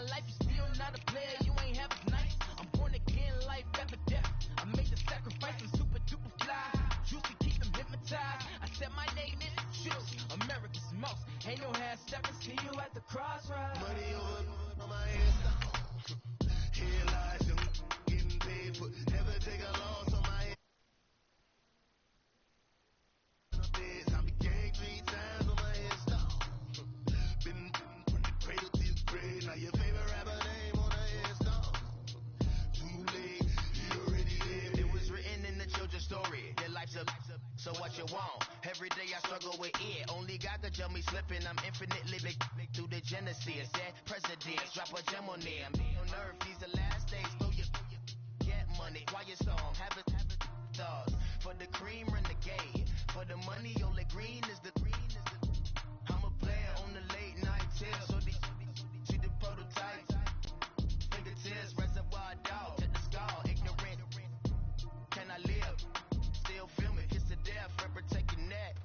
life, you still not a player, you ain't half as nice. I'm born again, life after death. I made the sacrifice, I'm super duper fly. Juicy, keep them hypnotized. I said my name is Juice, America's most. Ain't no half stepping, see you at the crossroads. Money over on my head, here lies them getting paid for. Never take a loss on my head. I became 3 times on my head stop. Been from the cradle to the grave. Now your favorite rapper name on a headstone. Too late, you already lived. It was written in the children's story. Your life's a so what you want. Every day I struggle with it. Only God could tell me slipping. I'm infinitely big through the genesis. Said presidents, drop a gem on there. I'm on earth, these the last days. Throw your get money. Quiet storm, have it thoughts. For the cream, run the gate. For the money, only green is the I'm a player on the late night till. So see the prototypes. Fingertips, reservoir dog. Check the skull, ignorant. Can I live? Still film it, kiss the death, ripper take your neck.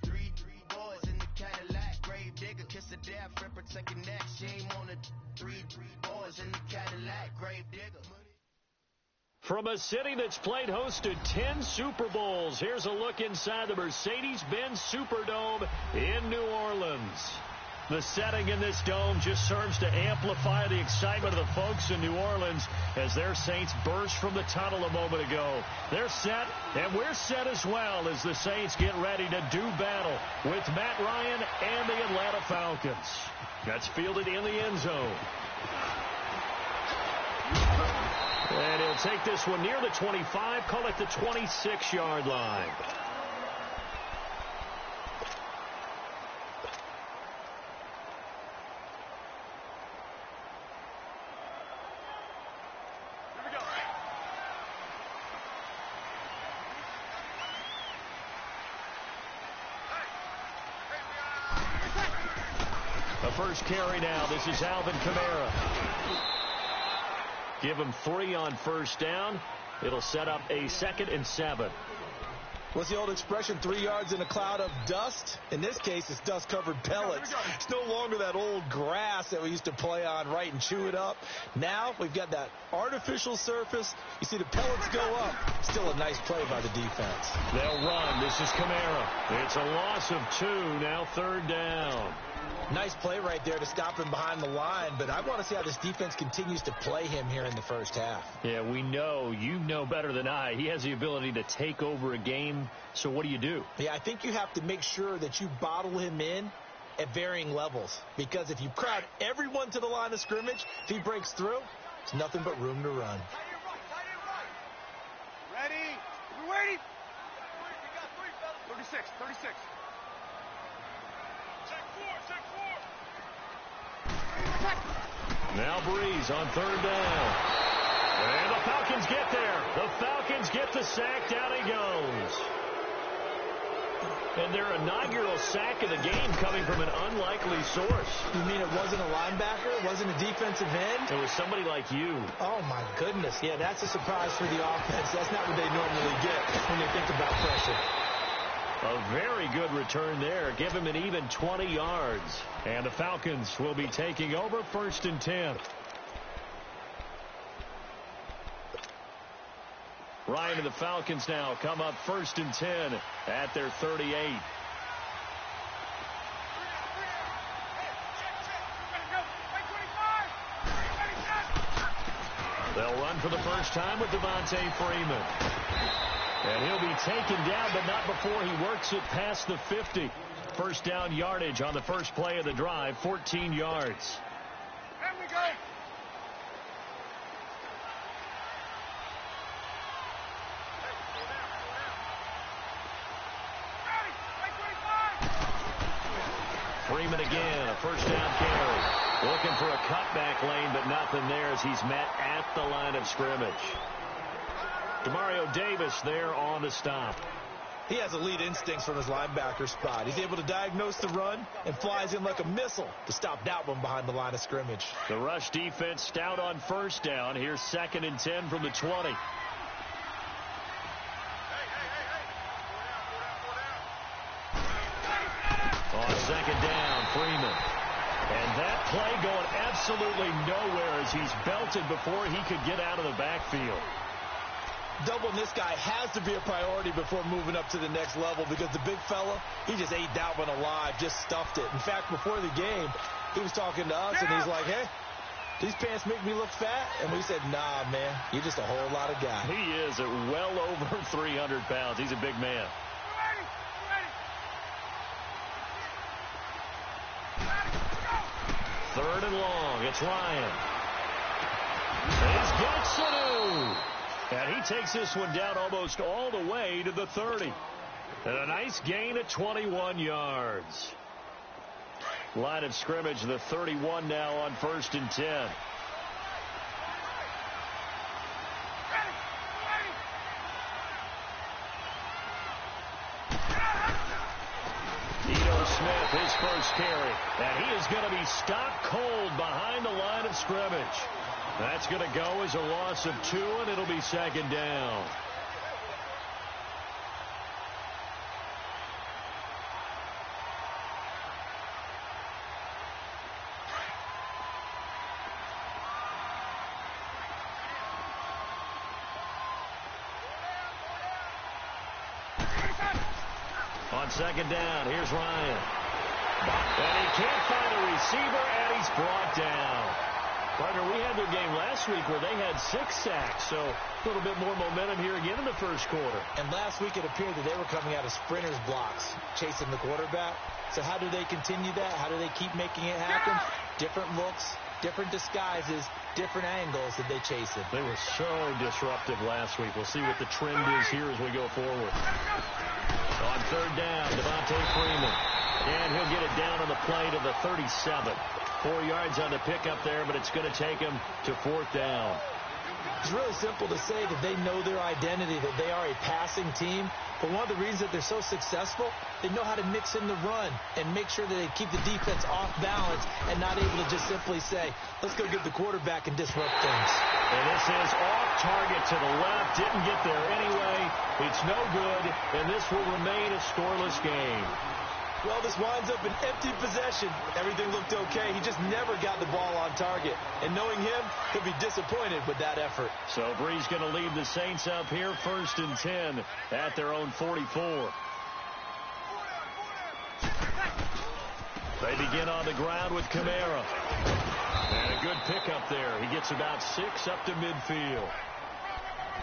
3 boys in the Cadillac, grave digger, kiss the death, ripper take your neck. Shame on the 3 boys in the Cadillac, grave digger. From a city that's played host to 10 Super Bowls, here's a look inside the Mercedes-Benz Superdome in New Orleans. The setting in this dome just serves to amplify the excitement of the folks in New Orleans as their Saints burst from the tunnel a moment ago. They're set, and we're set as well as the Saints get ready to do battle with Matt Ryan and the Atlanta Falcons. That's fielded in the end zone. And he'll take this one near the 25, call it the 26-yard line. The first carry now. This is Alvin Kamara. Give him 3 on first down. It'll set up a 2nd and 7. What's the old expression, 3 yards in a cloud of dust? In this case, it's dust-covered pellets. It's no longer that old grass that we used to play on, right, and chew it up. Now we've got that artificial surface. You see the pellets go up. Still a nice play by the defense. They'll run. This is Kamara. It's a loss of 2. Now 3rd down. Nice play right there to stop him behind the line, but I want to see how this defense continues to play him here in the first half. Yeah, we know. You know better than I. He has the ability to take over a game, so what do you do? Yeah, I think you have to make sure that you bottle him in at varying levels, because if you crowd everyone to the line of scrimmage, if he breaks through, it's nothing but room to run. Ready? We're waiting. 36, 36. Now Breeze on 3rd down. And the Falcons get there. The Falcons get the sack. Down he goes. And their inaugural sack of the game coming from an unlikely source. You mean it wasn't a linebacker? It wasn't a defensive end? It was somebody like you. Oh, my goodness. Yeah, that's a surprise for the offense. That's not what they normally get when they think about pressure. A very good return there. Give him an even 20 yards. And the Falcons will be taking over 1st and 10. Ryan and the Falcons now come up 1st and 10 at their 38. They'll run for the first time with Devontae Freeman. And he'll be taken down, but not before he works it past the 50. First down yardage on the first play of the drive, 14 yards. There we go. Freeman again, a first down carry. Looking for a cutback lane, but nothing there as he's met at the line of scrimmage. Demario Davis there on the stop. He has elite instincts from his linebacker spot. He's able to diagnose the run and flies in like a missile to stop that one behind the line of scrimmage. The rush defense stout on first down. Here's 2nd and 10 from the 20. On 2nd down, Freeman. And that play going absolutely nowhere as he's belted before he could get out of the backfield. Doubling this guy has to be a priority before moving up to the next level because the big fella, he just ate that one alive, just stuffed it. In fact, before the game, he was talking to us, and he's like, hey, these pants make me look fat. And we said, nah, man, you're just a whole lot of guy. He is at well over 300 pounds. He's a big man. Third and long. It's Ryan. It's Gatsunu. And he takes this one down almost all the way to the 30. And a nice gain of 21 yards. Line of scrimmage, the 31 now on 1st and 10. Smith, his first carry, and he is going to be stopped cold behind the line of scrimmage. That's going to go as a loss of 2, and it'll be 2nd down. On 2nd down, here's Ryan. And he can't find a receiver, and he's brought down. Partner, we had their game last week where they had 6 sacks, so a little bit more momentum here again in the first quarter. And last week it appeared that they were coming out of sprinters blocks, chasing the quarterback. So how do they continue that? How do they keep making it happen? Different looks, different disguises, different angles that they chase it. They were so disruptive last week. We'll see what the trend is here as we go forward. On 3rd down, Devontae Freeman. And he'll get it down on the play to the 37. 4 yards on the pickup there, but it's going to take him to 4th down. It's really simple to say that they know their identity, that they are a passing team. But one of the reasons that they're so successful, they know how to mix in the run and make sure that they keep the defense off balance and not able to just simply say, let's go get the quarterback and disrupt things. And this is off target to the left. Didn't get there anyway. It's no good, and this will remain a scoreless game. Well, this winds up an empty possession. Everything looked okay. He just never got the ball on target. And knowing him, he'll be disappointed with that effort. So Bree's going to lead the Saints up here 1st and 10 at their own 44. They begin on the ground with Kamara. And a good pickup there. He gets about 6 up to midfield.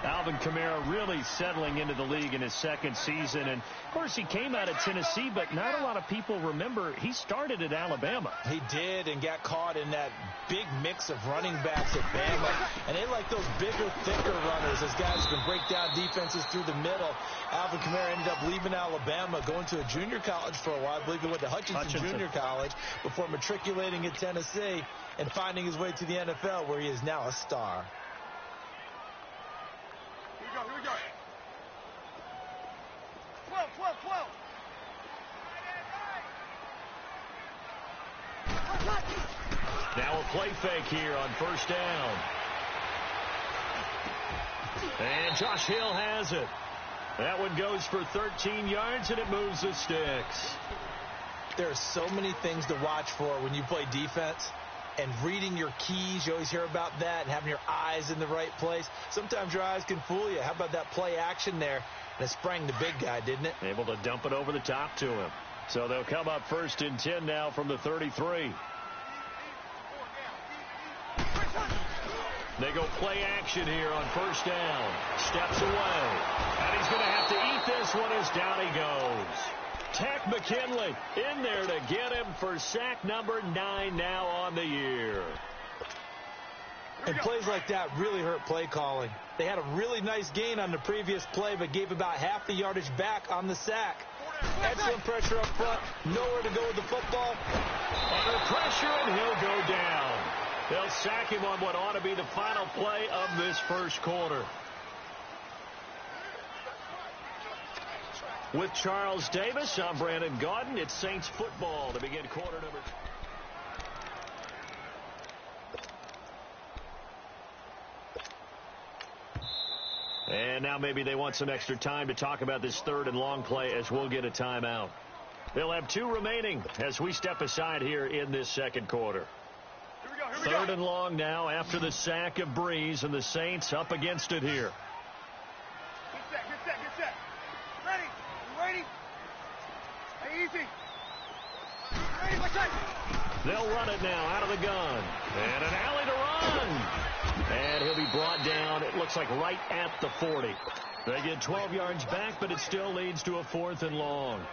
Alvin Kamara really settling into the league in his 2nd season. And, of course, he came out of Tennessee, but not a lot of people remember he started at Alabama. He did, and got caught in that big mix of running backs at Bama. And they like those bigger, thicker runners, as guys who can break down defenses through the middle. Alvin Kamara ended up leaving Alabama, going to a junior college for a while. I believe he went to Hutchinson Junior College before matriculating at Tennessee and finding his way to the NFL, where he is now a star. Here we go. 12. Now a play fake here on 1st down. And Josh Hill has it. That one goes for 13 yards, and it moves the sticks. There are so many things to watch for when you play defense. And reading your keys, you always hear about that, and having your eyes in the right place. Sometimes your eyes can fool you. How about that play action there? And it sprang the big guy, didn't it? Able to dump it over the top to him. So they'll come up 1st and 10 now from the 33. They go play action here on 1st down. Steps away. And he's going to have to eat this one as down he goes. Tack McKinley in there to get him for sack number 9 now on the year. And plays like that really hurt play calling. They had a really nice gain on the previous play, but gave about half the yardage back on the sack. Excellent pressure up front. Nowhere to go with the football. Under pressure, and he'll go down. They'll sack him on what ought to be the final play of this first quarter. With Charles Davis, I'm Brandon Gaudin. It's Saints football to begin quarter number 2. And now maybe they want some extra time to talk about this 3rd and long play as we'll get a timeout. They'll have 2 remaining as we step aside here in this 2nd quarter. Here we go. Third and long now after the sack of Breeze, and the Saints up against it here. Get set. Ready? You ready? Hey, easy. Ready, watch out. They'll run it now out of the gun. And an alley to run. And he'll be brought down, it looks like right at the 40. They get 12 yards back, but it still leads to a 4th and long.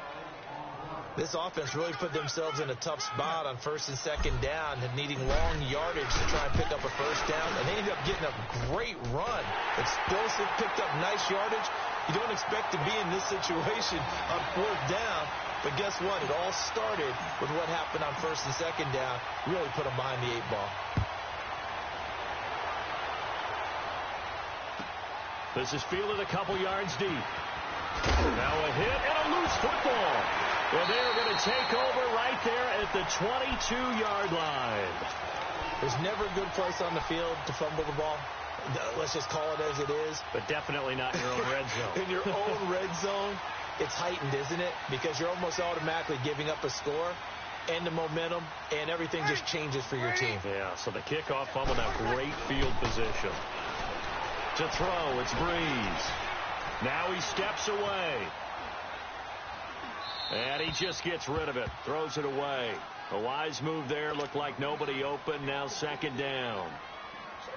This offense really put themselves in a tough spot on 1st and 2nd down, and needing long yardage to try and pick up a 1st down. And they ended up getting a great run. Explosive, picked up nice yardage. You don't expect to be in this situation on 4th down. But guess what? It all started with what happened on 1st and 2nd down. Really put them behind the 8 ball. This is fielded a couple yards deep. Now a hit and a loose football. And they're going to take over right there at the 22-yard line. There's never a good place on the field to fumble the ball. Let's just call it as it is. But definitely not in your own red zone. In your own red zone, it's heightened, isn't it? Because you're almost automatically giving up a score and the momentum, and everything just changes for your team. Yeah, so the kickoff fumble, now great field position. To throw, it's Breeze. Now he steps away. And he just gets rid of it. Throws it away. A wise move there. Looked like nobody open. Now 2nd down.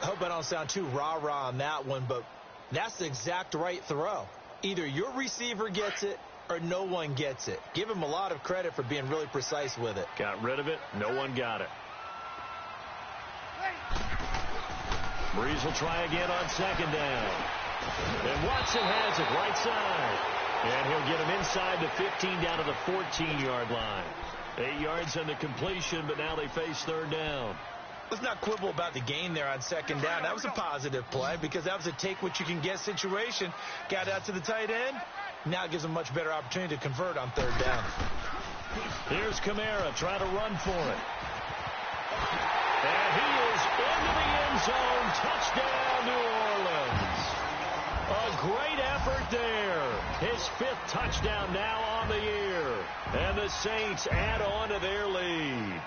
I hope I don't sound too rah-rah on that one, but that's the exact right throw. Either your receiver gets it or no one gets it. Give him a lot of credit for being really precise with it. Got rid of it. No one got it. Breeze will try again on 2nd down. And Watson has it right side. And he'll get him inside the 15 down to the 14-yard line. 8 yards on the completion, but now they face 3rd down. Let's not quibble about the gain there on 2nd down. That was a positive play because that was a take-what-you-can-get situation. Got out to the tight end. Now it gives them a much better opportunity to convert on 3rd down. Here's Kamara trying to run for it. And he is into the end zone. Touchdown, New Orleans. A great effort there. His 5th touchdown now on the year. And the Saints add on to their lead.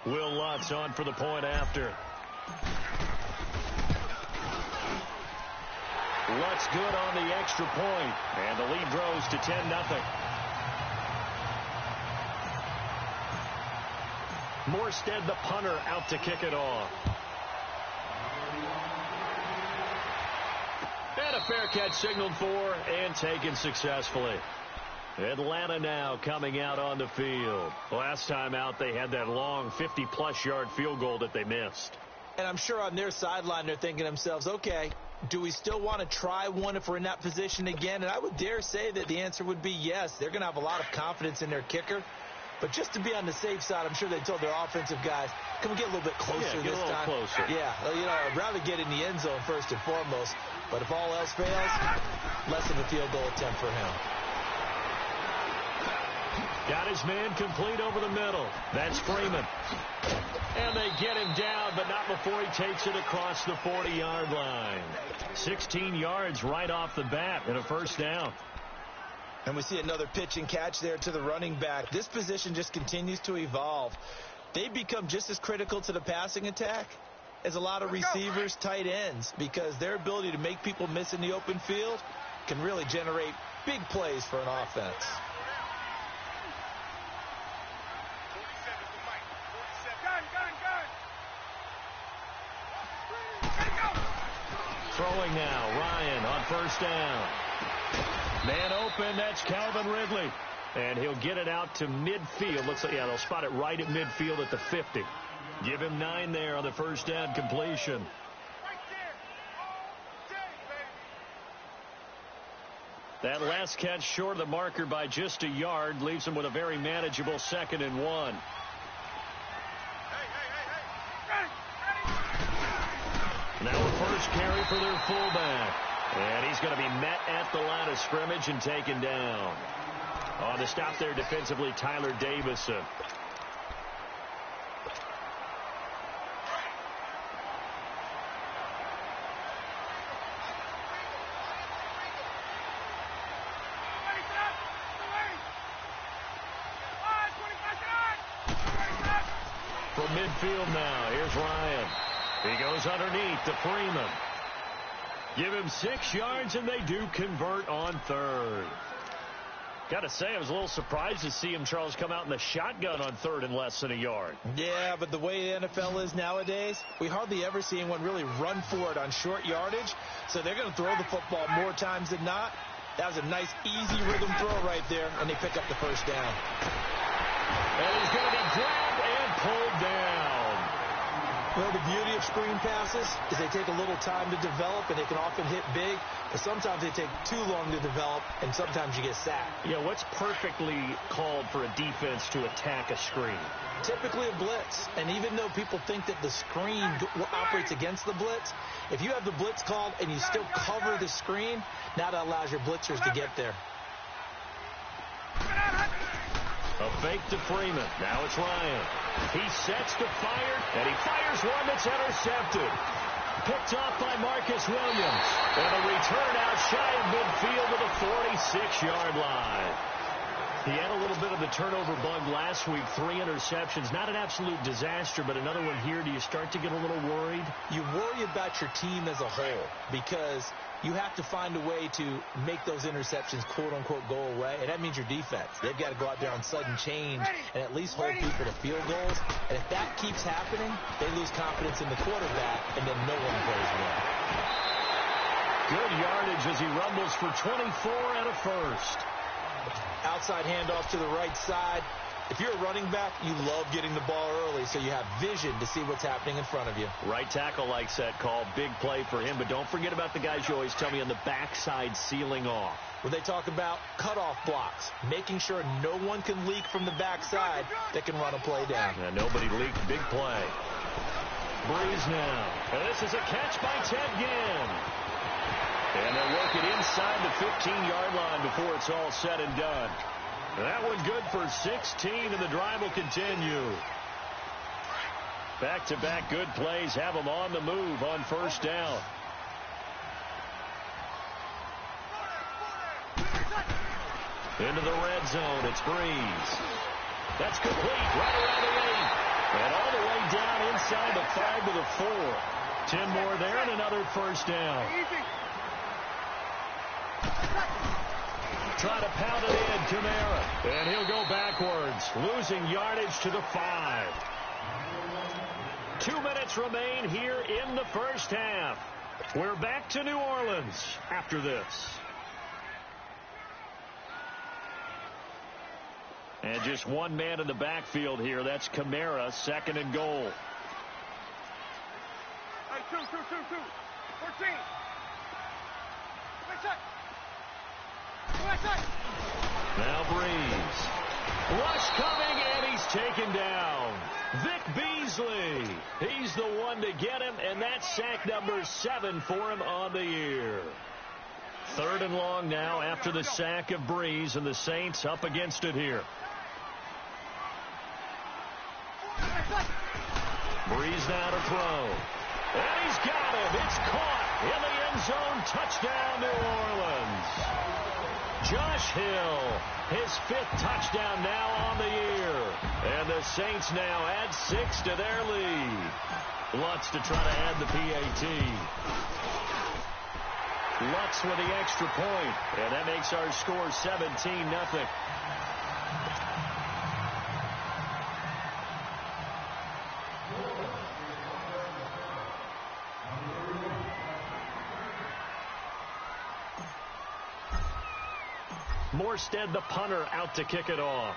Will Lutz on for the point after. Lutz good on the extra point. And the lead grows to 10-0. Morstead, the punter, out to kick it off. And a fair catch signaled for and taken successfully. Atlanta now coming out on the field. Last time out, they had that long 50-plus yard field goal that they missed. And I'm sure on their sideline, they're thinking to themselves, okay, do we still want to try one if we're in that position again? And I would dare say that the answer would be yes. They're going to have a lot of confidence in their kicker. But just to be on the safe side, I'm sure they told their offensive guys, can we get a little bit closer this time? Closer. Yeah, I'd rather get in the end zone first and foremost. But if all else fails, less of a field goal attempt for him. Got his man complete over the middle. That's Freeman. And they get him down, but not before he takes it across the 40-yard line. 16 yards right off the bat and a 1st down. And we see another pitch and catch there to the running back. This position just continues to evolve. They become just as critical to the passing attack as a lot of receivers, tight ends, because their ability to make people miss in the open field can really generate big plays for an offense. Throwing now, Ryan on 1st down. Man open, that's Calvin Ridley. And he'll get it out to midfield. Looks like, yeah, they'll spot it right at midfield at the 50. Give him 9 there on the 1st down completion. That last catch short of the marker by just a yard leaves him with a very manageable 2nd and 1. Now a first carry for their fullback. And he's going to be met at the line of scrimmage and taken down. On the stop there defensively, Tyler Davison. From midfield now, here's Ryan. He goes underneath to Freeman. Give him 6 yards, and they do convert on third. Got to say, I was a little surprised to see him, Charles, come out in the shotgun on third and less than a yard. Yeah, but the way the NFL is nowadays, we hardly ever see anyone really run for it on short yardage. So they're going to throw the football more times than not. That was a nice, easy rhythm throw right there, and they pick up the first down. And he's going to be grabbed and pulled down. Well, the beauty of screen passes is they take a little time to develop, and they can often hit big, but sometimes they take too long to develop, and sometimes you get sacked. Yeah, what's perfectly called for a defense to attack a screen? Typically a blitz, and even though people think that the screen operates against the blitz, if you have the blitz called and you still cover the screen, now that allows your blitzers to get there. A fake to Freeman. Now it's Ryan. He sets to fire, and he fires one that's intercepted. Picked off by Marcus Williams. And a return out shy of midfield to the 46-yard line. He had a little bit of the turnover bug last week. 3 interceptions. Not an absolute disaster, but another one here. Do you start to get a little worried? You worry about your team as a whole because you have to find a way to make those interceptions, quote-unquote, go away, and that means your defense. They've got to go out there on sudden change and at least hold people to field goals. And if that keeps happening, they lose confidence in the quarterback, and then no one plays well. Good yardage as he rumbles for 24 and a first. Outside handoff to the right side. If you're a running back, you love getting the ball early so you have vision to see what's happening in front of you. Right tackle likes that call. Big play for him. But don't forget about the guys you always tell me on the backside sealing off. When they talk about cutoff blocks, making sure no one can leak from the backside that can run a play down. Yeah, nobody leaked. Big play. Breeze now. And this is a catch by Ted Ginn. And they'll work it inside the 15-yard line before it's all said and done. That one good for 16, and the drive will continue. Back-to-back good plays have them on the move on first down. Into the red zone, it's Breeze. That's complete, right around the 8. And all the way down inside the 5 to the 4. 10 more there and another first down. Try to pound it in, Kamara. And he'll go backwards, losing yardage to the 5. 2 minutes remain here in the first half. We're back to New Orleans after this. And just one man in the backfield here. That's Kamara, 2nd and goal. Hey, two. 14. Now Breeze. Rush coming, and he's taken down. Vic Beasley. He's the one to get him, and that's sack number 7 for him on the year. 3rd and long now after the sack of Breeze, and the Saints up against it here. Breeze now to throw. And he's got him. It's caught in the end zone. Touchdown, New Orleans. Josh Hill, his 5th touchdown now on the year. And the Saints now add 6 to their lead. Lutz to try to add the PAT. Lutz with the extra point. And that makes our score 17-0. Morstead, the punter, out to kick it off.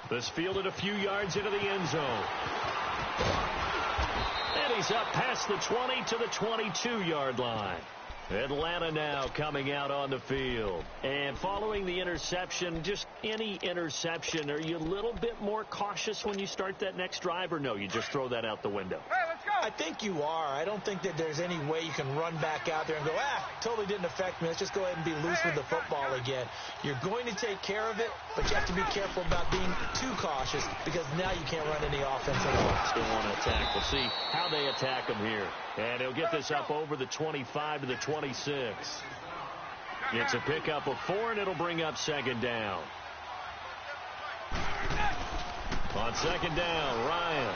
This fielded a few yards into the end zone. And he's up past the 20 to the 22-yard line. Atlanta now coming out on the field. And following the interception, just any interception, are you a little bit more cautious when you start that next drive, or no, you just throw that out the window? Hey, let's go. I think you are. I don't think that there's any way you can run back out there and go, totally didn't affect me. Let's just go ahead and be loose with the football again. You're going to take care of it, but you have to be careful about being too cautious because now you can't run any offense at all. Still want to attack. We'll see how they attack him here. And he'll get this up over the 25 to the 26. It's a pickup of 4, and it'll bring up 2nd down. On second down, Ryan.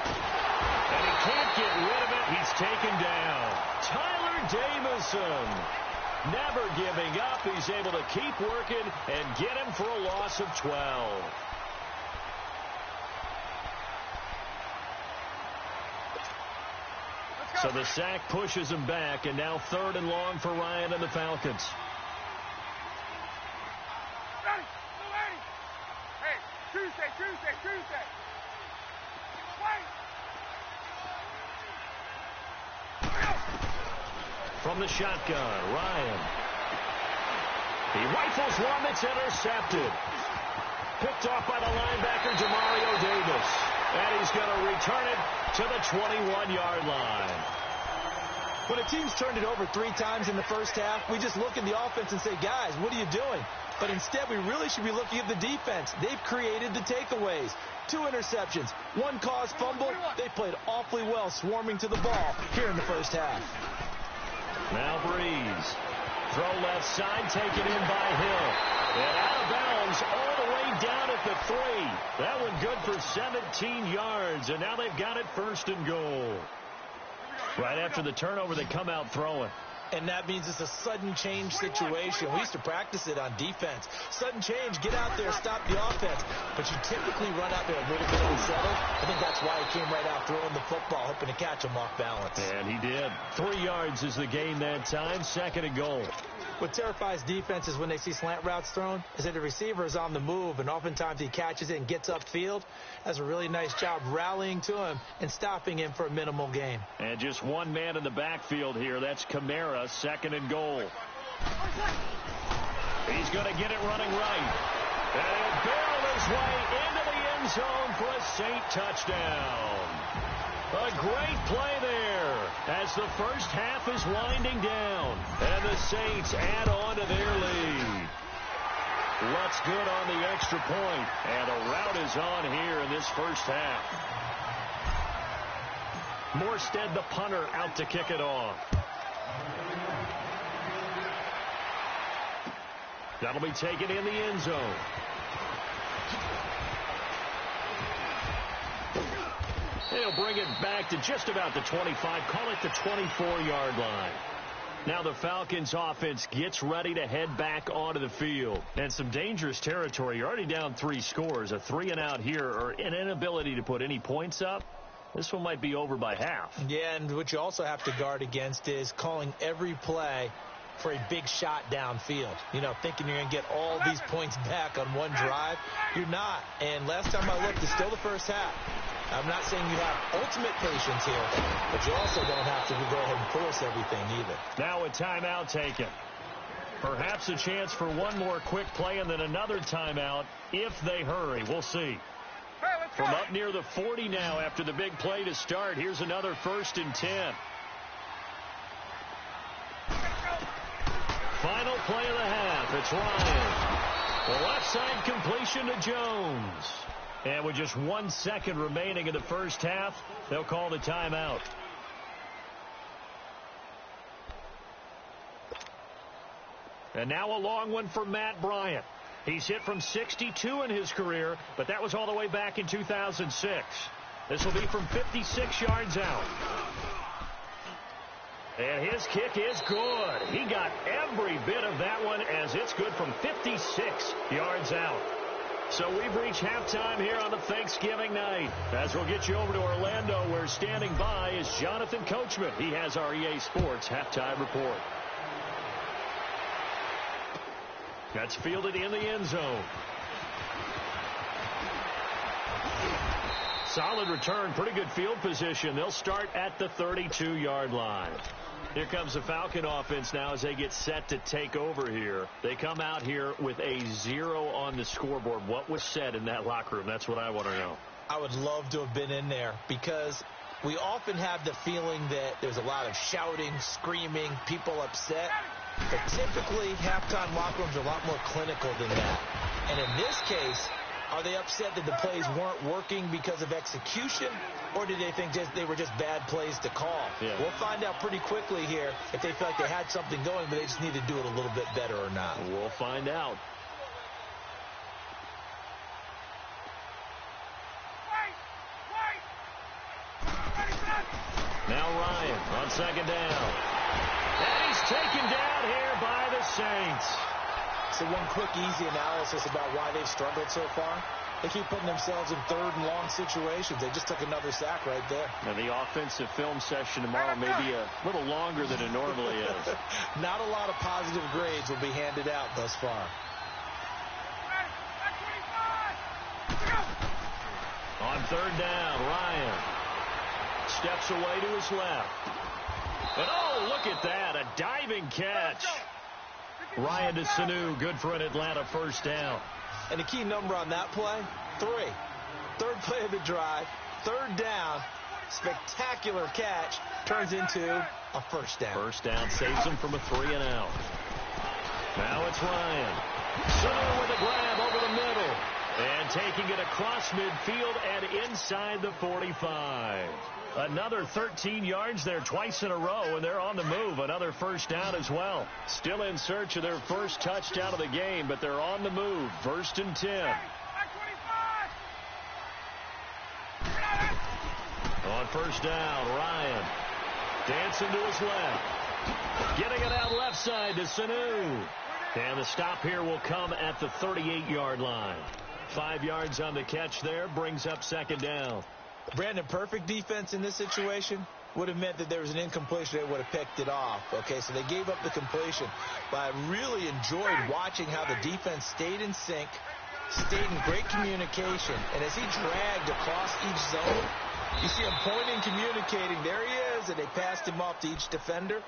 And he can't get rid of it. He's taken down. Tyler Davison. Never giving up. He's able to keep working and get him for a loss of 12. So the sack pushes him back, and now 3rd and long for Ryan and the Falcons. Ready. Hey, Tuesday. Wait. From the shotgun, Ryan. He rifles one that's intercepted. Picked off by the linebacker, Demario Davis. And he's going to return it to the 21-yard line. When a team's turned it over 3 times in the first half, we just look at the offense and say, guys, what are you doing? But instead, we really should be looking at the defense. They've created the takeaways. 2 interceptions, 1 caused fumble. They played awfully well swarming to the ball here in the first half. Now Breeze. Throw left side, taken in by Hill. And out of bounds all the way down at the 3. That one good for 17 yards. And now they've got it 1st and goal. Right after the turnover, they come out throwing. And that means it's a sudden change situation. We used to practice it on defense. Sudden change, get out there, stop the offense. But you typically run out there a little bit unsettled. I think that's why he came right out throwing the football, hoping to catch him off balance. And he did. 3 yards is the gain that time. 2nd and goal. What terrifies defenses when they see slant routes thrown is that the receiver is on the move, and oftentimes he catches it and gets upfield. Does a really nice job rallying to him and stopping him for a minimal gain. And just one man in the backfield here. That's Kamara, 2nd and goal. He's going to get it running right. And he'll barrel his way into the end zone for a Saint touchdown. A great play there as the first half is winding down. And the Saints add on to their lead. Looks good on the extra point. And a rout is on here in this first half. Morstead, the punter, out to kick it off. That'll be taken in the end zone. They'll bring it back to just about the 25. Call it the 24-yard line. Now the Falcons offense gets ready to head back onto the field. And some dangerous territory. You're already down 3 scores. A 3-and-out here or an inability to put any points up. This one might be over by half. Yeah, and what you also have to guard against is calling every play for a big shot downfield. You know, thinking you're going to get all these points back on one drive. You're not. And last time I looked, it's still the first half. I'm not saying you have ultimate patience here, but you also don't have to go ahead and force everything either. Now a timeout taken. Perhaps a chance for one more quick play and then another timeout if they hurry. We'll see. From up near the 40 now after the big play to start, here's another 1st and 10. Final play of the half. It's Ryan. The left side completion to Jones. And with just 1 second remaining in the first half, they'll call the timeout. And now a long one for Matt Bryant. He's hit from 62 in his career, but that was all the way back in 2006. This will be from 56 yards out. And his kick is good. He got every bit of that one as it's good from 56 yards out. So we've reached halftime here on a Thanksgiving night. As we'll get you over to Orlando, where standing by is Jonathan Coachman. He has our EA Sports halftime report. That's fielded in the end zone. Solid return, pretty good field position. They'll start at the 32-yard line. Here comes the Falcon offense now as they get set to take over here. They come out here with a 0 on the scoreboard. What was said in that locker room? That's what I want to know. I would love to have been in there because we often have the feeling that there's a lot of shouting, screaming, people upset. But typically, halftime locker rooms are a lot more clinical than that. And in this case, are they upset that the plays weren't working because of execution, or did they think they were just bad plays to call? Yeah. We'll find out pretty quickly here if they feel like they had something going, but they just need to do it a little bit better or not. We'll find out. second down. And he's taken down here by the Saints. So one quick, easy analysis about why they've struggled so far. They keep putting themselves in third and long situations. They just took another sack right there. Now, the offensive film session tomorrow may be a little longer than it normally is. Not a lot of positive grades will be handed out thus far. On third down, Ryan steps away to his left. And oh, look at that, a diving catch. Ryan to Sanu, good for an Atlanta first down. And the key number on that play, 3. Third play of the drive, third down, spectacular catch, turns into a first down. First down saves him from a 3-and-out. Now it's Ryan. Sanu with a grab over the middle. And taking it across midfield and inside the 45. Another 13 yards there twice in a row, and they're on the move. Another first down as well. Still in search of their first touchdown of the game, but they're on the move. First and 10. On first down, Ryan dancing to his left. Getting it out left side to Sanu. And the stop here will come at the 38-yard line. 5 yards on the catch there, brings up second down. Brandon, perfect defense in this situation would have meant that there was an incompletion. They would have picked it off. Okay, so they gave up the completion. But I really enjoyed watching how the defense stayed in sync, stayed in great communication. And as he dragged across each zone, you see him pointing, communicating. There he is, and they passed him off to each defender.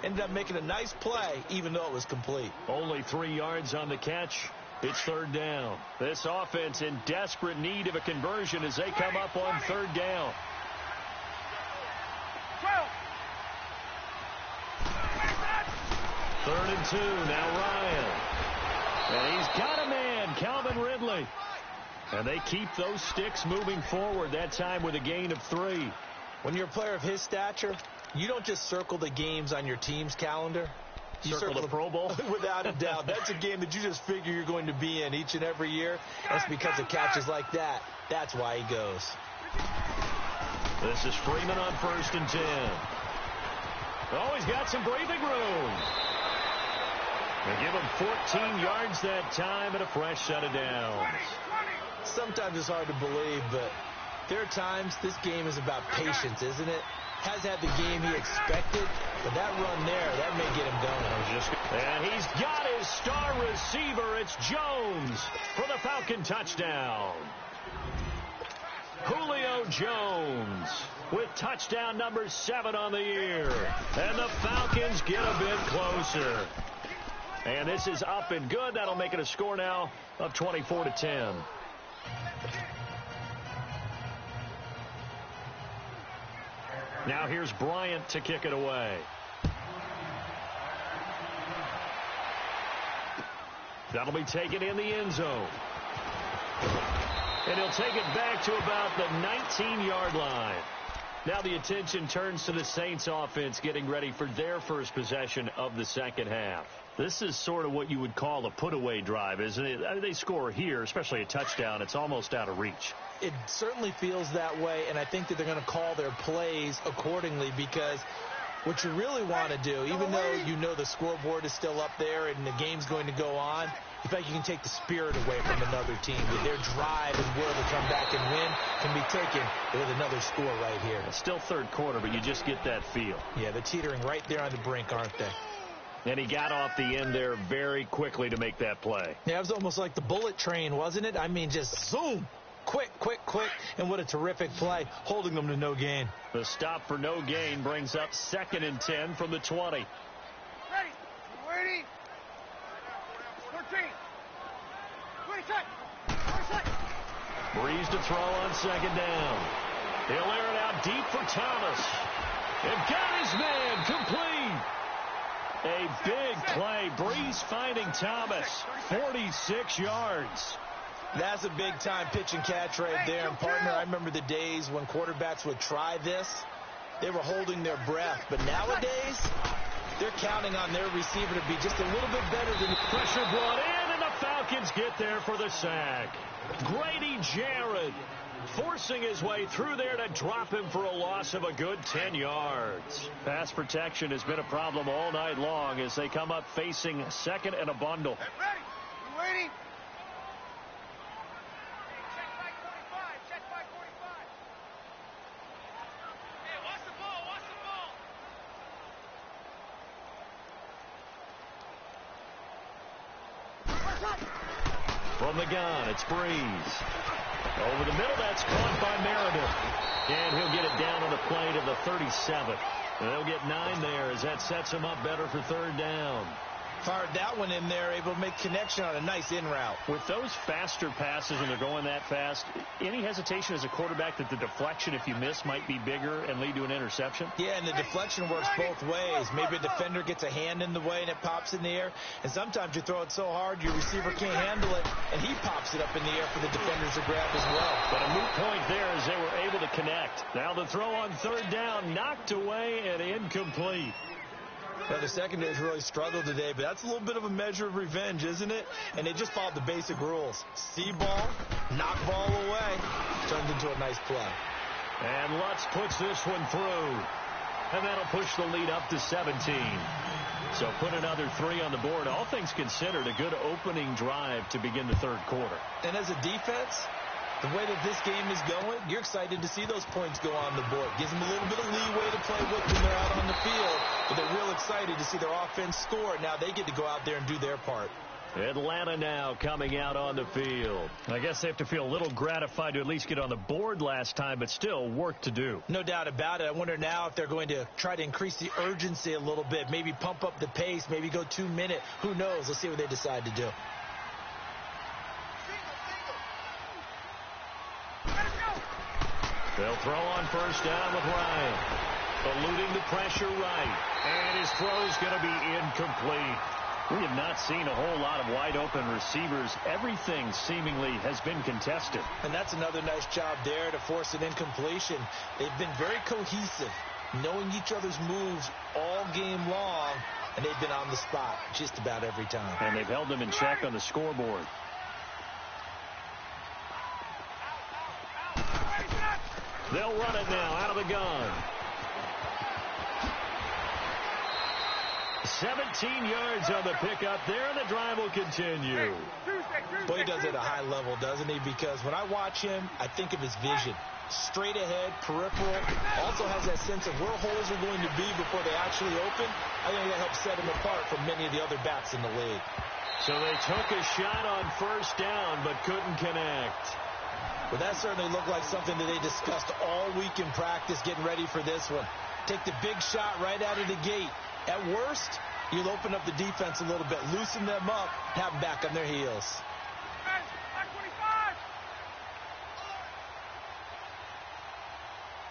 Ended up making a nice play, even though it was complete. Only 3 yards on the catch. It's third down. This offense in desperate need of a conversion as they come up on third down. 3rd and 2. Now Ryan. And he's got a man, Calvin Ridley. And they keep those sticks moving forward, that time with a gain of 3. When you're a player of his stature, you don't just circle the games on your team's calendar. You circle the Pro Bowl? Without a doubt. That's a game that you just figure you're going to be in each and every year. That's because of catches like that. That's why he goes. This is Freeman on 1st and 10. Oh, he's got some breathing room. They give him 14 yards that time and a fresh set of downs. Sometimes it's hard to believe, but there are times this game is about patience, isn't it? Has had the game he expected, but that run there, that may get him going. And he's got his star receiver. It's Jones for the Falcon touchdown. Julio Jones with touchdown number 7 on the year. And the Falcons get a bit closer. And this is up and good. That'll make it a score now of 24-10. Now here's Bryant to kick it away. That'll be taken in the end zone. And he'll take it back to about the 19-yard line. Now the attention turns to the Saints offense getting ready for their first possession of the second half. This is sort of what you would call a put-away drive, isn't it? I mean, they score here, especially a touchdown. It's almost out of reach. It certainly feels that way, and I think that they're going to call their plays accordingly because what you really want to do, even though you know the scoreboard is still up there and the game's going to go on, in fact, you can take the spirit away from another team. Their drive and will to come back and win can be taken with another score right here. It's still third quarter, but you just get that feel. Yeah, they're teetering right there on the brink, aren't they? And he got off the end there very quickly to make that play. Yeah, it was almost like the bullet train, wasn't it? I mean, just zoom. Quick, quick, quick. And what a terrific play, holding them to no gain. The stop for no gain brings up 2nd and 10 from the 20. Ready. Ready. 13. 26. Breeze to throw on 2nd down. He'll air it out deep for Thomas. And got his man complete. A big play. Breeze finding Thomas. 46 yards. That's a big-time pitch and catch right there. And, partner, I remember the days when quarterbacks would try this. They were holding their breath. But nowadays, they're counting on their receiver to be just a little bit better than the pressure brought in, and the Falcons get there for the sack. Grady Jarrett forcing his way through there to drop him for a loss of a good 10 yards. Pass protection has been a problem all night long as they come up facing second and a bundle. Hey, ready? You waiting? Check back 45. Check back 45. Hey, watch the ball. Watch the ball. From the gun, it's Breeze. Over the middle, that's caught by Meredith. And he'll get it down on the play to the 37. And they'll get 9 there as that sets him up better for third down. Fired that one in there, able to make connection on a nice in route. With those faster passes when they're going that fast, any hesitation as a quarterback that the deflection, if you miss, might be bigger and lead to an interception? Yeah, and the deflection works both ways. Maybe a defender gets a hand in the way and it pops in the air. And sometimes you throw it so hard your receiver can't handle it, and he pops it up in the air for the defenders to grab as well. But a moot point there as they were able to connect. Now the throw on third down, knocked away and incomplete. Now, the secondary's really struggled today, but that's a little bit of a measure of revenge, isn't it? And they just followed the basic rules. See ball, knock ball away. Turns into a nice play. And Lutz puts this one through. And that'll push the lead up to 17. So put another 3 on the board. All things considered, a good opening drive to begin the third quarter. And as a defense, the way that this game is going, you're excited to see those points go on the board. Gives them a little bit of leeway to play with when they're out on the field. But they're real excited to see their offense score. Now they get to go out there and do their part. Atlanta now coming out on the field. I guess they have to feel a little gratified to at least get on the board last time, but still work to do. No doubt about it. I wonder now if they're going to try to increase the urgency a little bit, maybe pump up the pace, maybe go 2 minute. Who knows? Let's see what they decide to do. They'll throw on first down with Ryan. Eluding the pressure right. And his throw's going to be incomplete. We have not seen a whole lot of wide-open receivers. Everything seemingly has been contested. And that's another nice job there to force an incompletion. They've been very cohesive, knowing each other's moves all game long, and they've been on the spot just about every time. And they've held them in check on the scoreboard. They'll run it now out of the gun. 17 yards on the pickup there, and the drive will continue. Boy, he does it at a high level, doesn't he? Because when I watch him, I think of his vision. Straight ahead, peripheral. Also has that sense of where holes are going to be before they actually open. I think that helps set him apart from many of the other backs in the league. So they took a shot on first down, but couldn't connect. Well, that certainly looked like something that they discussed all week in practice getting ready for this one. Take the big shot right out of the gate. At worst, you'll open up the defense a little bit, loosen them up, have them back on their heels.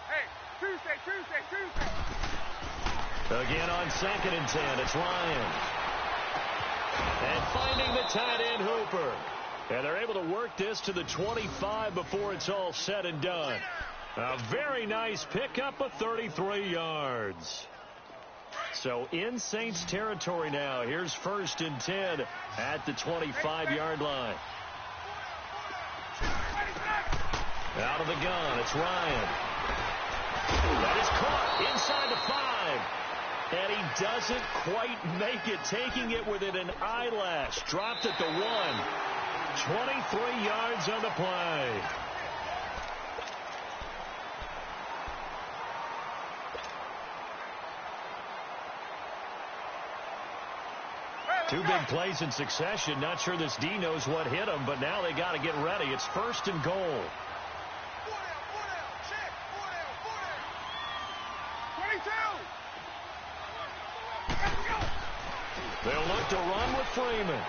Hey, Tuesday. Again on 2nd and 10, it's Ryan. And finding the tight end Hooper. And they're able to work this to the 25 before it's all said and done. A very nice pickup of 33 yards. So in Saints territory now. Here's 1st and 10 at the 25-yard line. Out of the gun, it's Ryan. That is caught inside the 5. And he doesn't quite make it, taking it within an eyelash. Dropped at the 1. 23 yards on the play. Two big plays in succession. Not sure this D knows what hit him, but now they got to get ready. It's 1st and goal. 22. They'll look to run with Freeman.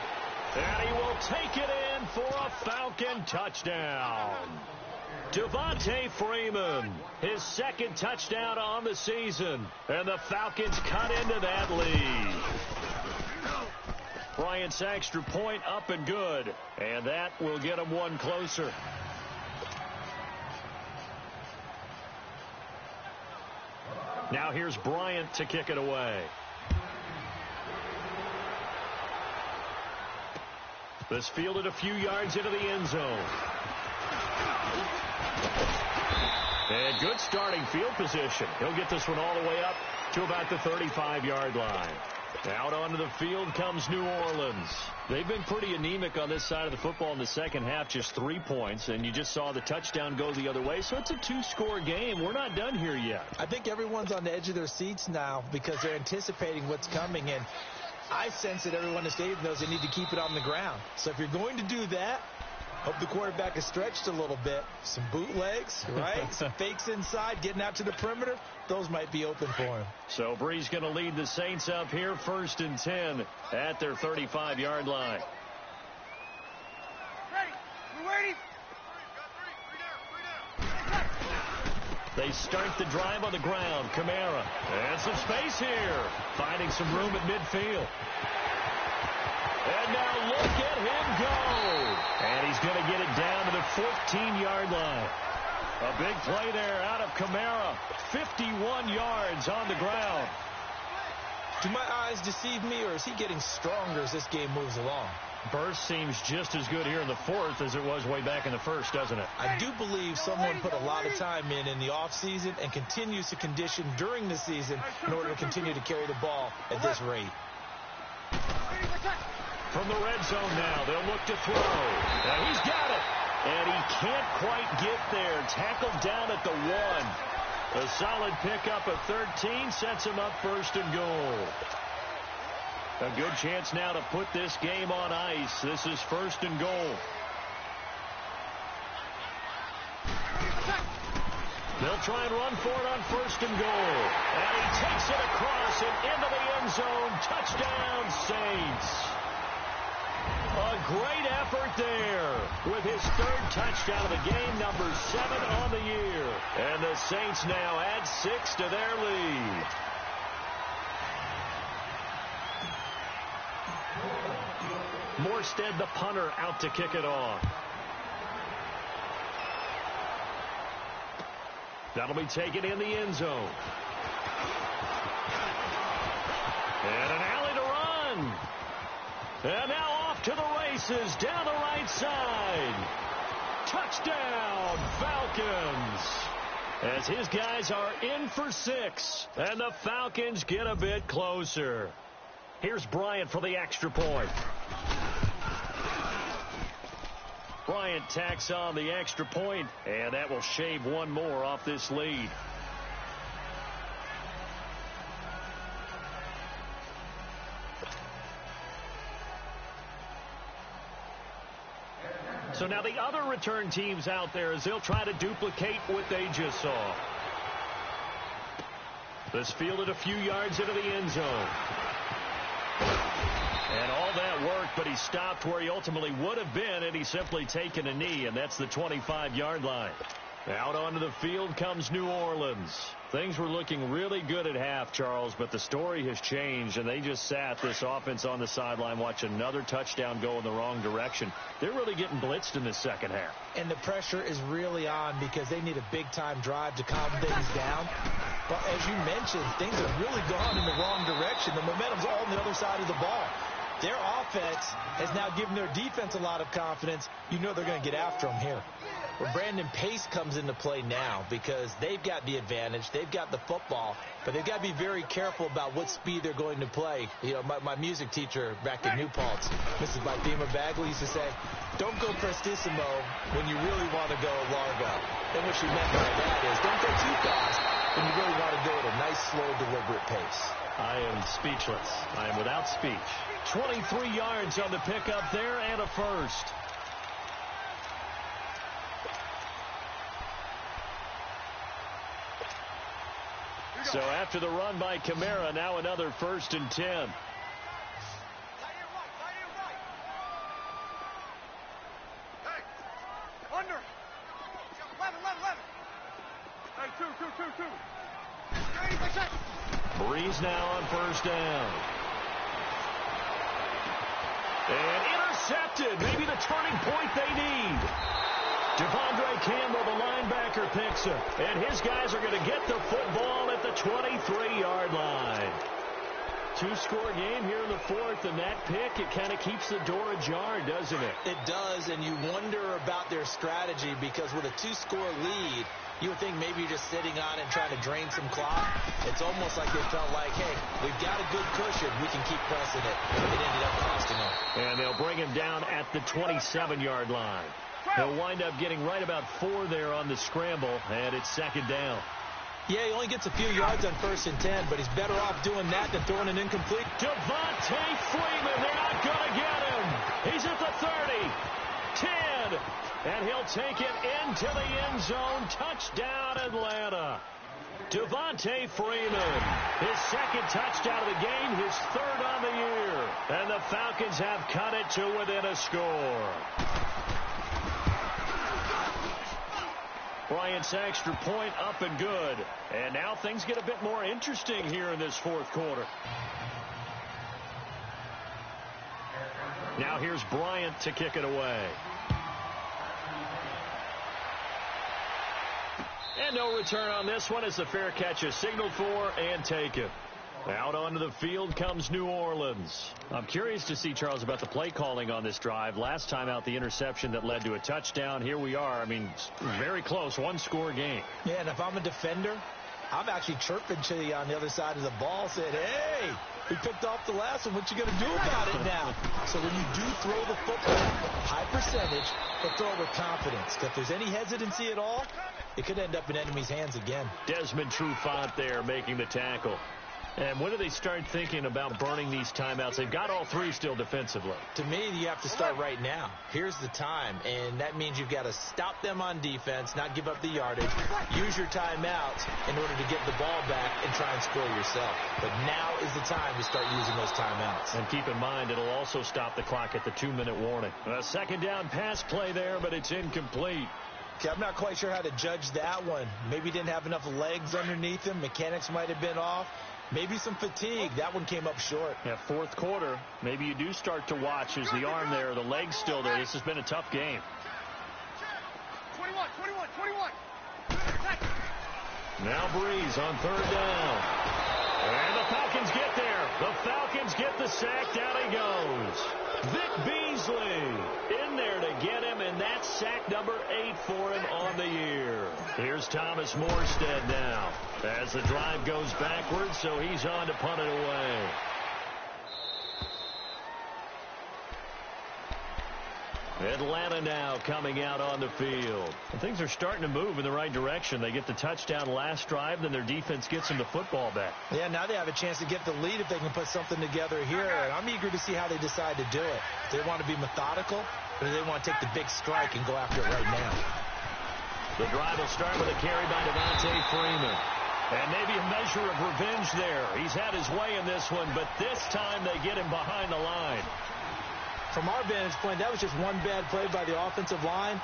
And he will take it in for a Falcon touchdown. Devontae Freeman, his 2nd touchdown on the season. And the Falcons cut into that lead. Bryant's extra point up and good. And that will get him one closer. Now here's Bryant to kick it away. This fielded a few yards into the end zone. And good starting field position. He'll get this one all the way up to about the 35-yard line. Out onto the field comes New Orleans. They've been pretty anemic on this side of the football in the second half, just 3 points, and you just saw the touchdown go the other way, so it's a 2-score game. We're not done here yet. I think everyone's on the edge of their seats now because they're anticipating what's coming, and I sense that everyone in the stadium knows they need to keep it on the ground. So if you're going to do that, hope the quarterback is stretched a little bit. Some bootlegs, right? Some fakes inside, getting out to the perimeter. Those might be open for him. So Bree's going to lead the Saints up here, 1st and 10 at their 35-yard line. Ready. We're waiting. They start the drive on the ground. Kamara. And some space here. Finding some room at midfield. And now look at him go. And he's going to get it down to the 14-yard line. A big play there out of Kamara. 51 yards on the ground. Do my eyes deceive me, or is he getting stronger as this game moves along? Burst seems just as good here in the 4th as it was way back in the 1st, doesn't it? I do believe someone put a lot of time in the offseason and continues to condition during the season in order to continue to carry the ball at this rate. From the red zone now, they'll look to throw. And he's got it. And he can't quite get there. Tackled down at the 1. A solid pickup of 13 sets him up 1st and goal. A good chance now to put this game on ice. This is 1st and goal. They'll try and run for it on 1st and goal. And he takes it across and into the end zone. Touchdown, Saints. A great effort there with his 3rd touchdown of the game, number 7 on the year. And the Saints now add 6 to their lead. Morstead, the punter, out to kick it off. That'll be taken in the end zone. And an alley to run. And now off to the races down the right side. Touchdown, Falcons. As his guys are in for 6. And the Falcons get a bit closer. Here's Bryant for the extra point. Bryant tacks on the extra point, and that will shave one more off this lead. So now the other return teams out there as they'll try to duplicate what they just saw. This fielded a few yards into the end zone. And all that worked, but he stopped where he ultimately would have been, and he's simply taken a knee, and that's the 25-yard line. Out onto the field comes New Orleans. Things were looking really good at half, Charles, but the story has changed, and they just sat this offense on the sideline, watch another touchdown go in the wrong direction. They're really getting blitzed in the second half. And the pressure is really on because they need a big-time drive to calm things down. But as you mentioned, things have really gone in the wrong direction. The momentum's all on the other side of the ball. Their offense has now given their defense a lot of confidence. You know they're going to get after them here. Well, Brandon Pace comes into play now because they've got the advantage. They've got the football, but they've got to be very careful about what speed they're going to play. You know, my music teacher back in New Paltz, Mrs. Bythema Bagley, used to say, don't go prestissimo when you really want to go largo. And what she meant by that is don't go too fast when you really want to go at a nice, slow, deliberate pace. I am speechless. I am without speech. 23 yards on the pickup there and a first. So after the run by Kamara, now another 1st and 10. Right. Hey, under. 11. Hey, two. Breeze now on 1st down. And intercepted. Maybe the turning point they need. Devondre Campbell, the linebacker, picks it. And his guys are going to get the football at the 23-yard line. two-score game here in the fourth, and that pick, it kind of keeps the door ajar, doesn't it? It does, and you wonder about their strategy because with a two-score lead, you would think maybe you're just sitting on it and trying to drain some clock. It's almost like they felt like, hey, we've got a good cushion. We can keep pressing it. It ended up costing them. And they'll bring him down at the 27-yard line. He'll wind up getting right about 4 there on the scramble, and it's second down. Yeah, he only gets a few yards on 1st and 10, but he's better off doing that than throwing an incomplete. Devontae Freeman, they're not going to get him. He's at the 30, 10, and he'll take it into the end zone. Touchdown, Atlanta. Devontae Freeman, his second touchdown of the game, his third on the year. And the Falcons have cut it to within a score. Bryant's extra point up and good. And now things get a bit more interesting here in this fourth quarter. Now here's Bryant to kick it away. And no return on this one as the fair catch is signaled for and taken. Out onto the field comes New Orleans. I'm curious to see, Charles, about the play calling on this drive. Last time out, the interception that led to a touchdown. Here we are. I mean, very close, one-score game. Yeah, and if I'm a defender, I'm actually chirping to you on the other side of the ball, saying, hey, we picked off the last one. What you going to do about it now? So when you do throw the football, high percentage, but throw it with confidence. If there's any hesitancy at all, it could end up in enemy's hands again. Desmond Trufant there making the tackle. And when do they start thinking about burning these timeouts? They've got all 3 still defensively. To me, you have to start right now. Here's the time, and that means you've got to stop them on defense, not give up the yardage, use your timeouts in order to get the ball back and try and score yourself. But now is the time to start using those timeouts. And keep in mind, it'll also stop the clock at the 2-minute warning. A second down pass play there, but it's incomplete. Okay, I'm not quite sure how to judge that one. Maybe he didn't have enough legs underneath him. Mechanics might have been off. Maybe some fatigue. That one came up short. Yeah, fourth quarter, maybe you do start to watch as the arm there, the leg's still there. This has been a tough game. 21. Now Breeze on third down. And the Falcons get there. The Falcons get the sack. Down he goes. Vic Beasley in there to get him, and that's sack number 8 for him on the year. Here's Thomas Morstead now as the drive goes backwards, so he's on to punt it away. Atlanta now coming out on the field. And things are starting to move in the right direction. They get the touchdown last drive, then their defense gets them the football back. Yeah, now they have a chance to get the lead if they can put something together here. And I'm eager to see how they decide to do it. Do they want to be methodical, or do they want to take the big strike and go after it right now? The drive will start with a carry by Devontae Freeman. And maybe a measure of revenge there. He's had his way in this one, but this time they get him behind the line. From our vantage point, that was just one bad play by the offensive line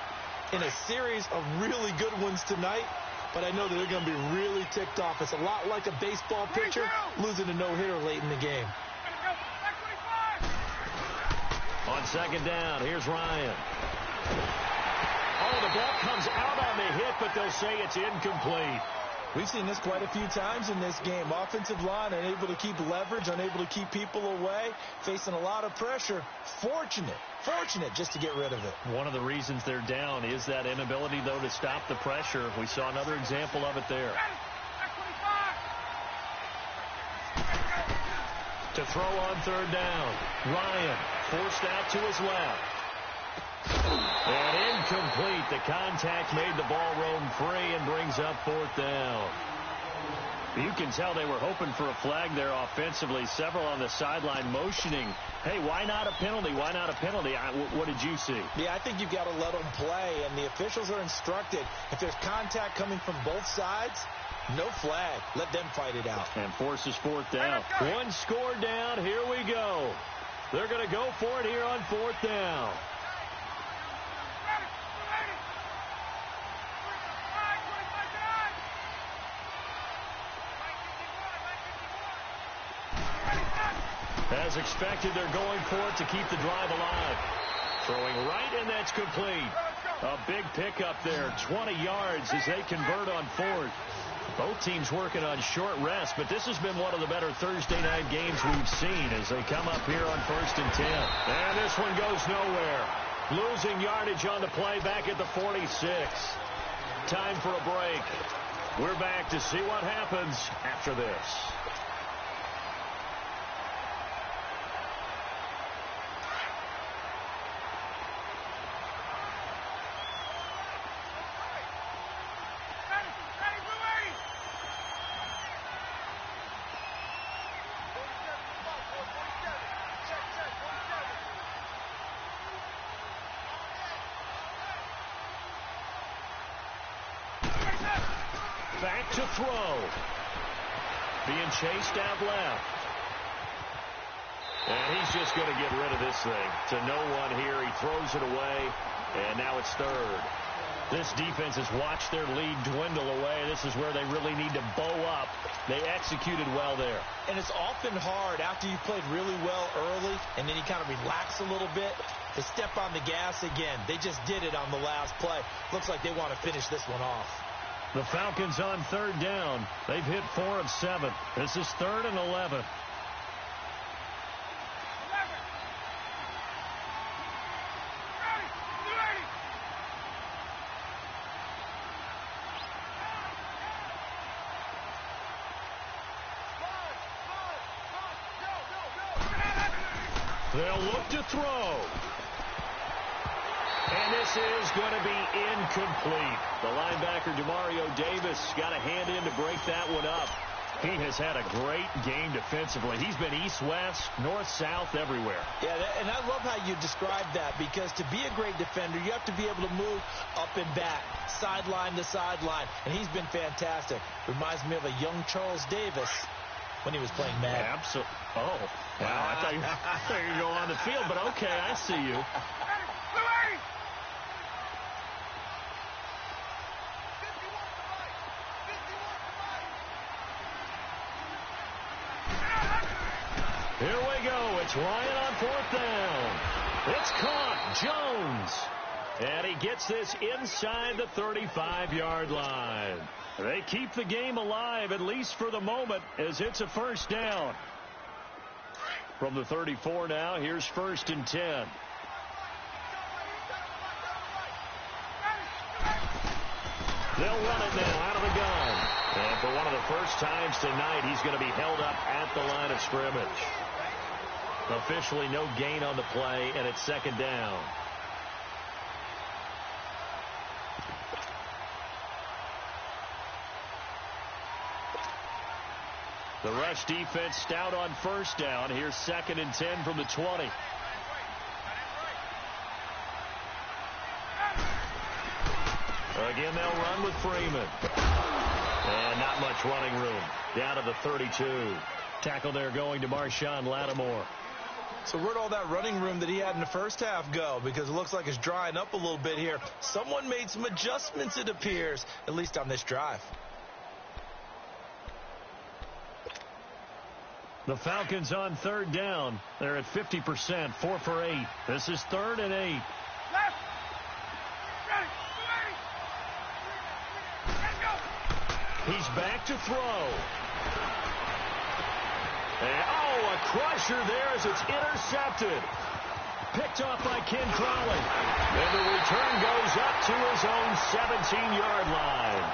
in a series of really good ones tonight. But I know that they're going to be really ticked off. It's a lot like a baseball pitcher losing a no-hitter late in the game. On second down, here's Ryan. Oh, the ball comes out on the hit, but they'll say it's incomplete. We've seen this quite a few times in this game. Offensive line unable to keep leverage, unable to keep people away, facing a lot of pressure. Fortunate just to get rid of it. One of the reasons they're down is that inability, though, to stop the pressure. We saw another example of it there. To throw on third down, Ryan forced out to his left. And incomplete. The contact made the ball roam free and brings up fourth down. You can tell they were hoping for a flag there offensively. Several on the sideline motioning, hey, why not a penalty? Why not a penalty? What did you see? Yeah, I think you've got to let them play, and the officials are instructed. If there's contact coming from both sides, no flag. Let them fight it out. And forces fourth down. One score down. Here we go. They're going to go for it here on fourth down. As expected, they're going for it to keep the drive alive. Throwing right, and that's complete. A big pickup there, 20 yards as they convert on fourth. Both teams working on short rest, but this has been one of the better Thursday night games we've seen as they come up here on 1st and 10. And this one goes nowhere. Losing yardage on the play back at the 46. Time for a break. We're back to see what happens after this. Back to throw. Being chased out left. And he's just going to get rid of this thing. To no one here. He throws it away. And now it's third. This defense has watched their lead dwindle away. This is where they really need to bow up. They executed well there. And it's often hard after you played really well early and then you kind of relax a little bit to step on the gas again. They just did it on the last play. Looks like they want to finish this one off. The Falcons on third down. They've hit 4 of 7. This is 3rd and 11. They'll look to throw. And this is going to be incomplete. The linebacker, Demario Davis, got a hand in to break that one up. He has had a great game defensively. He's been east-west, north-south, everywhere. Yeah, and I love how you described that, because to be a great defender, you have to be able to move up and back, sideline to sideline, and he's been fantastic. Reminds me of a young Charles Davis when he was playing Madden. Absolutely. Oh, wow. I thought you were going to go on the field, but okay, I see you. Here we go. It's Ryan on 4th down. It's caught. Jones. And he gets this inside the 35-yard line. They keep the game alive, at least for the moment, as it's a 1st down. From the 34 now, here's 1st and 10. They'll run it now out of the gun. And for one of the first times tonight, he's going to be held up at the line of scrimmage. Officially no gain on the play, and it's 2nd down. The rush defense stout on 1st down. Here's 2nd and 10 from the 20. Again, they'll run with Freeman. And not much running room. Down to the 32. Tackle there going to Marshawn Lattimore. So where'd all that running room that he had in the first half go? Because it looks like it's drying up a little bit here. Someone made some adjustments, it appears, at least on this drive. The Falcons on 3rd down. They're at 50%, 4 for 8. This is 3rd and 8. Left. Ready. Let's go. He's back to throw. And, a crusher there as it's intercepted. Picked off by Ken Crowley. And the return goes up to his own 17-yard line.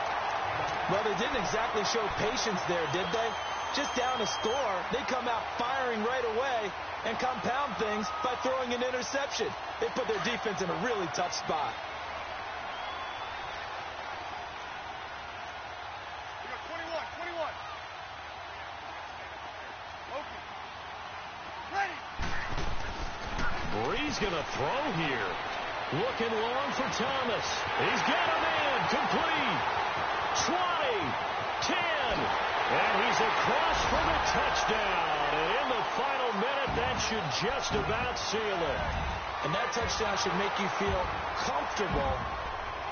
Well, they didn't exactly show patience there, did they? Just down a score, they come out firing right away and compound things by throwing an interception. They put their defense in a really tough spot. We got 21. Okay. Ready. Bree's going to throw here. Looking long for Thomas. He's got him in. Complete. 20. 10. And he's across for the touchdown. And in the final minute, that should just about seal it. And that touchdown should make you feel comfortable.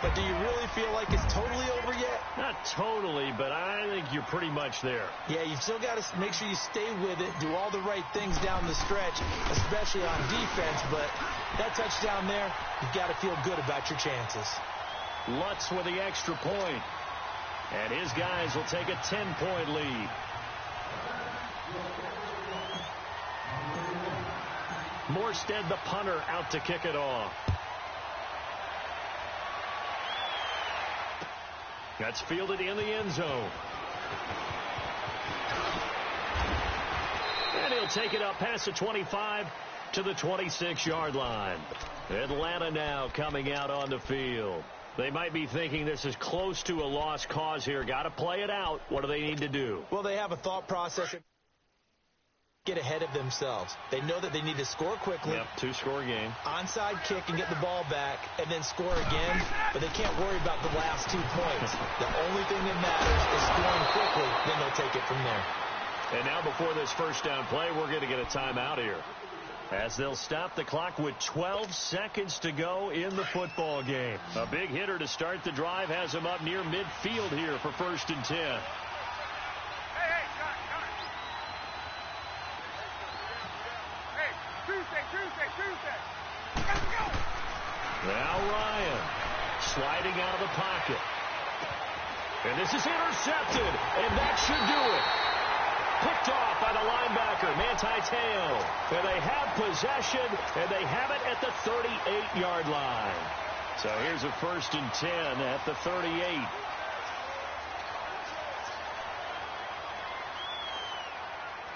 But do you really feel like it's totally over yet? Not totally, but I think you're pretty much there. Yeah, you've still got to make sure you stay with it, do all the right things down the stretch, especially on defense. But that touchdown there, you've got to feel good about your chances. Lutz with the extra point. And his guys will take a 10-point lead. Morstead, the punter, out to kick it off. That's fielded in the end zone. And he'll take it up past the 25 to the 26-yard line. Atlanta now coming out on the field. They might be thinking this is close to a lost cause here. Got to play it out. What do they need to do? Well, they have a thought process. Get ahead of themselves. They know that they need to score quickly. Yep, two-score game. Onside kick and get the ball back and then score again. But they can't worry about the last 2 points. The only thing that matters is scoring quickly. Then they'll take it from there. And now before this first down play, we're going to get a timeout here, as they'll stop the clock with 12 seconds to go in the football game. A big hitter to start the drive has him up near midfield here for 1st and 10. Hey, got it. Hey, Tuesday. Let's go. Now Ryan sliding out of the pocket. And this is intercepted, and that should do it. Picked off by the linebacker, Manti-Te'o. And they have possession, and they have it at the 38-yard line. So here's a 1st and 10 at the 38.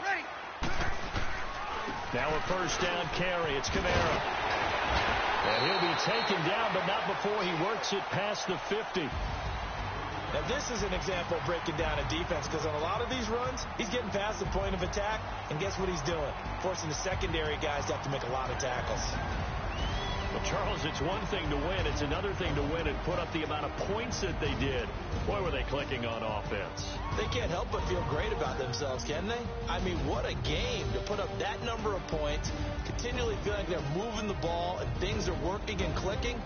Ready. Now a first down carry. It's Kamara. And he'll be taken down, but not before he works it past the 50. Now, this is an example of breaking down a defense, because on a lot of these runs, he's getting past the point of attack, and guess what he's doing? Forcing the secondary guys to have to make a lot of tackles. Well, Charles, it's one thing to win. It's another thing to win and put up the amount of points that they did. Boy, were they clicking on offense. They can't help but feel great about themselves, can they? I mean, what a game to put up that number of points, continually feel like they're moving the ball and things are working and clicking.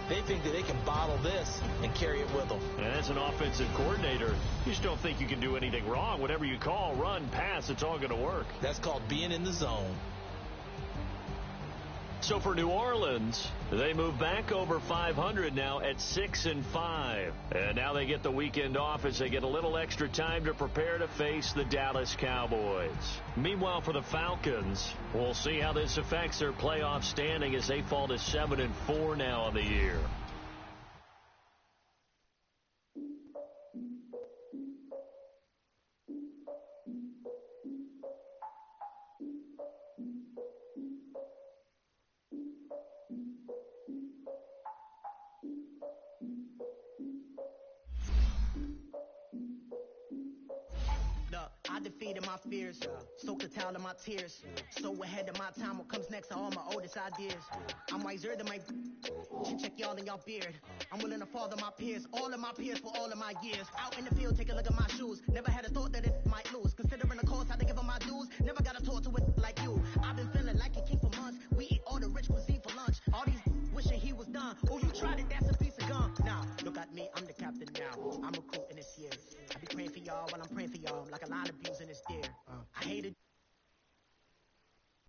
They think that they can bottle this and carry it with them. And as an offensive coordinator, you just don't think you can do anything wrong. Whatever you call, run, pass, it's all going to work. That's called being in the zone. So for New Orleans, they move back over 500 now at 6-5. And now they get the weekend off as they get a little extra time to prepare to face the Dallas Cowboys. Meanwhile, for the Falcons, we'll see how this affects their playoff standing as they fall to 7-4 now on the year. I defeated my fears, soaked the towel in my tears. So ahead of my time, what comes next are all my oldest ideas. I'm wiser than my check y'all in y'all beard. I'm willing to father my peers, all of my peers for all of my years. Out in the field, take a look at my shoes. Never had a thought that it might lose. Considering the cost, I to give them my dues. Never got to talk to it like you. I've been feeling like a king for months. We eat all the rich cuisine for lunch. All these wishing he was done. Oh, you tried it, that's a piece of gum. Now, look at me, I'm the captain now. I'm recruiting this year. I be praying for y'all while I'm praying for y'all. Like a line of abuse in this year. I hated